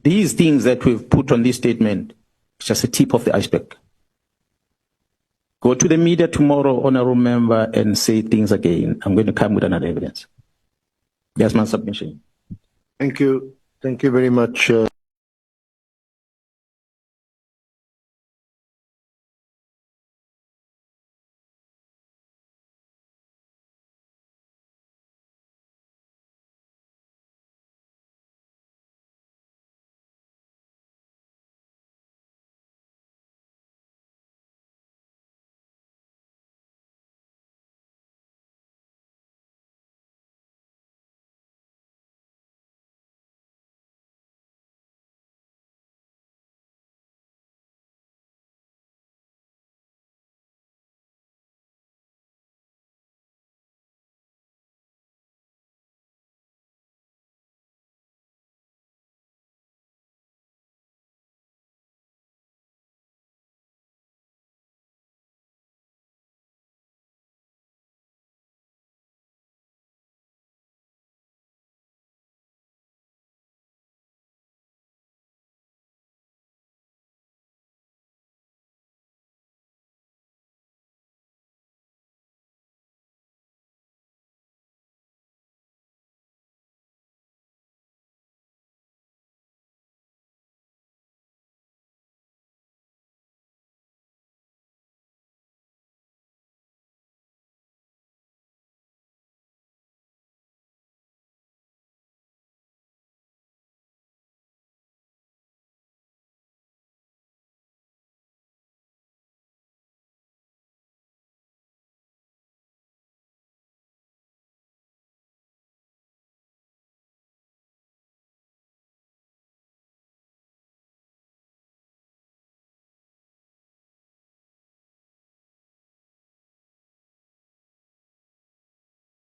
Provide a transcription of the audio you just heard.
these things that we've put on this statement is just a tip of the iceberg. Go to the media tomorrow, honorable member, and say things again. I'm going to come with another evidence. That's my submission. Thank you. Thank you very much.